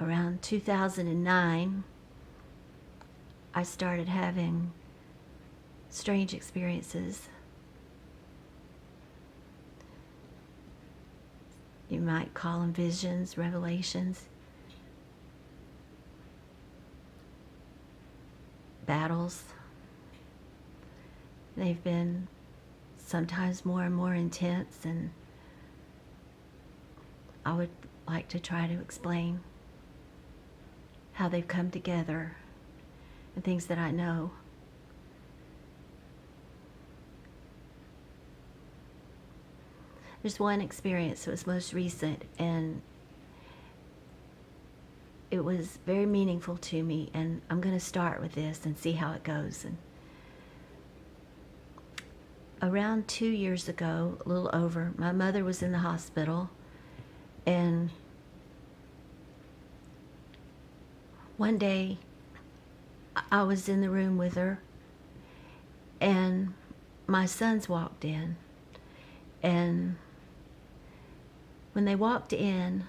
around 2009, I started having strange experiences. You might call them visions, revelations, battles. They've been sometimes more and more intense, and I would like to try to explain how they've come together and things that I know. There's one experience that was most recent, and it was very meaningful to me, and I'm going to start with this and see how it goes. And around 2 years ago, a little over, my mother was in the hospital, and one day I was in the room with her, and my sons walked in, and when they walked in,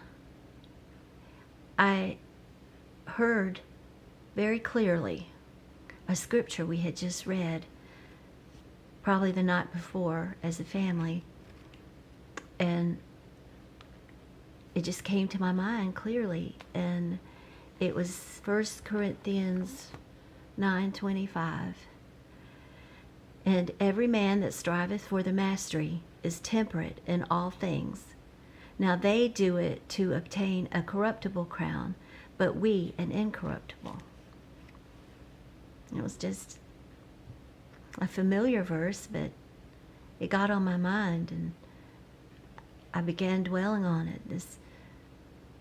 I heard very clearly a scripture we had just read, probably the night before as a family, and it just came to my mind clearly, and it was 1 Corinthians 9:25. And every man that striveth for the mastery is temperate in all things. Now they do it to obtain a corruptible crown, but we an incorruptible. It was just a familiar verse, but it got on my mind, and I began dwelling on it, this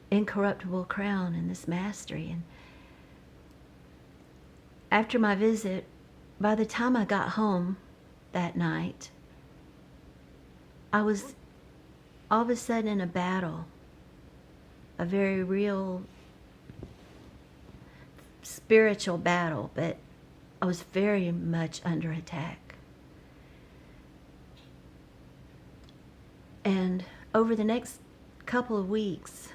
incorruptible crown and this mastery. And after my visit, by the time I got home that night, I was all of a sudden in a battle, a very real spiritual battle, but I was very much under attack. And over the next couple of weeks,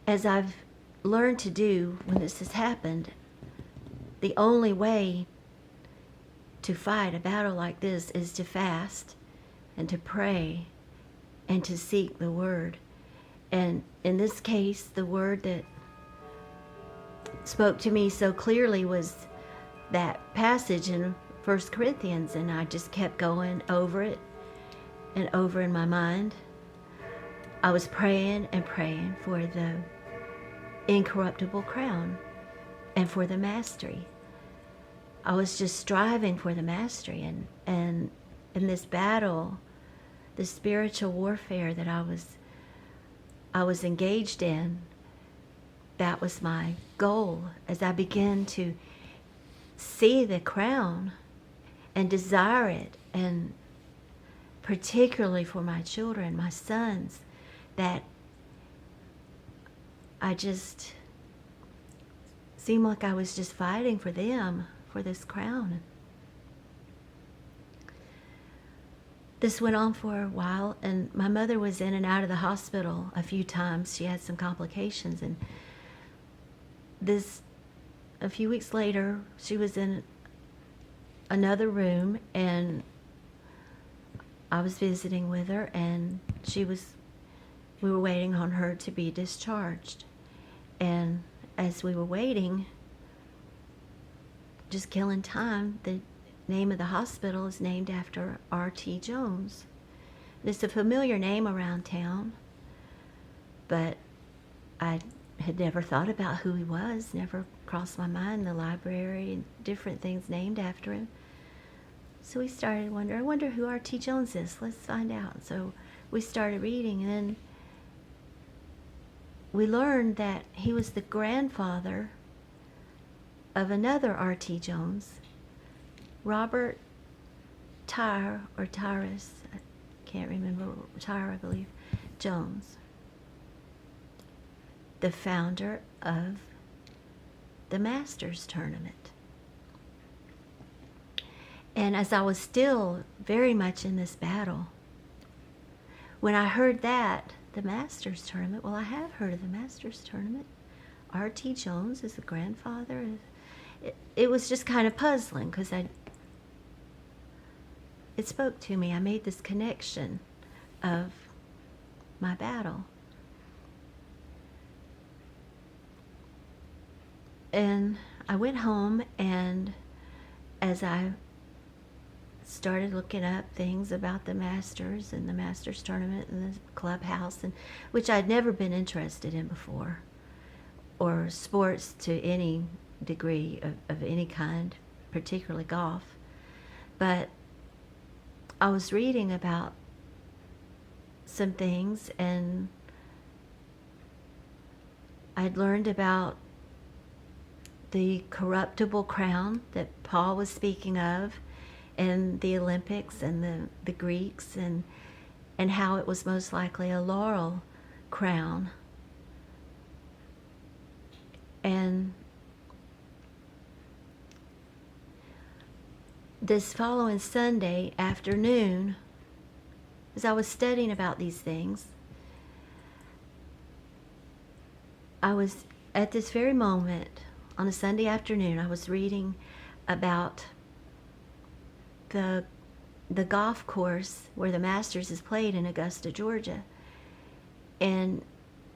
as I've learned to do when this has happened, the only way to fight a battle like this is to fast and to pray and to seek the Word. And in this case, the word that spoke to me so clearly was that passage in 1 Corinthians, and I just kept going over it and over in my mind. I was praying and praying for the incorruptible crown and for the mastery. I was just striving for the mastery, and in this battle, the spiritual warfare that I was engaged in, that was my goal as I began to see the crown and desire it, and particularly for my children, my sons, that I just seemed like I was just fighting for them, for this crown. This went on for a while, and my mother was in and out of the hospital a few times. She had some complications, and a few weeks later, she was in another room, and I was visiting with her, and we were waiting on her to be discharged. And as we were waiting, just killing time, the name of the hospital is named after R.T. Jones. It's a familiar name around town, but I had never thought about who he was, never crossed my mind, the library and different things named after him. So we started wondering, I wonder who R.T. Jones is, let's find out. So we started reading, and then we learned that he was the grandfather of another R.T. Jones, Robert Tyre, or Tyrus, I can't remember, Tyre, I believe, Jones, the founder of the Masters Tournament. And as I was still very much in this battle, when I heard that, The Masters Tournament. Well, I have heard of the Masters Tournament. R.T. Jones is the grandfather. It was just kind of puzzling because it spoke to me. I made this connection of my battle. And I went home, and as I started looking up things about the Masters and the Masters Tournament and the clubhouse, and which I'd never been interested in before, or sports to any degree of any kind, particularly golf. But I was reading about some things, and I'd learned about the corruptible crown that Paul was speaking of, and the Olympics and the Greeks, and how it was most likely a laurel crown. And this following Sunday afternoon, as I was studying about these things, I was at this very moment on a Sunday afternoon, I was reading about the golf course where the Masters is played in Augusta, Georgia. And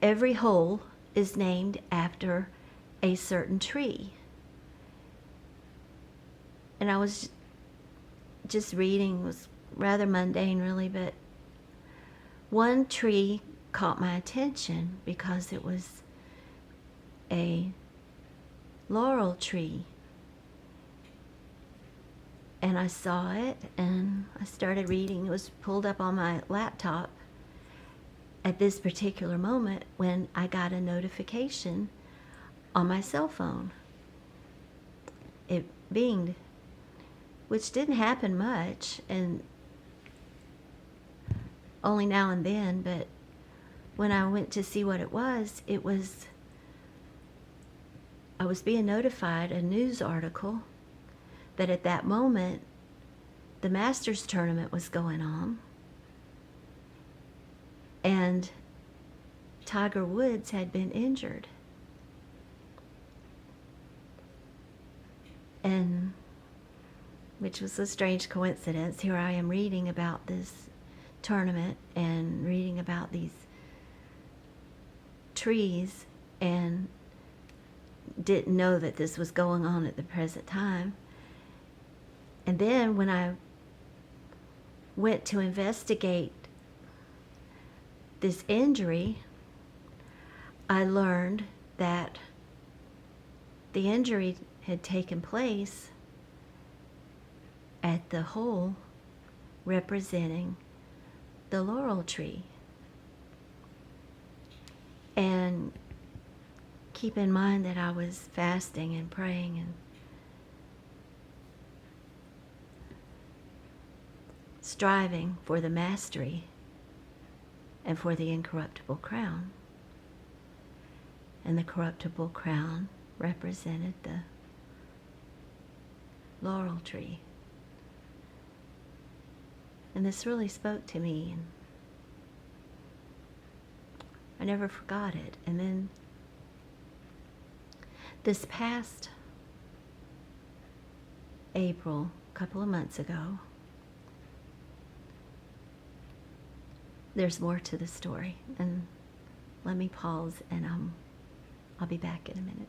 every hole is named after a certain tree. And I was just reading, it was rather mundane really, but one tree caught my attention because it was a laurel tree. And I saw it, and I started reading. It was pulled up on my laptop at this particular moment when I got a notification on my cell phone. It binged, which didn't happen much, and only now and then, but when I went to see what it was, I was being notified, a news article, that at that moment the Masters Tournament was going on, and Tiger Woods had been injured. And which was a strange coincidence. Here I am reading about this tournament and reading about these trees, and didn't know that this was going on at the present time. And then when I went to investigate this injury, I learned that the injury had taken place at the hole representing the laurel tree. And keep in mind that I was fasting and praying and striving for the mastery and for the incorruptible crown. And the corruptible crown represented the laurel tree. And this really spoke to me, and I never forgot it. And then this past April, a couple of months ago, there's more to the story. And let me pause, and I'll be back in a minute.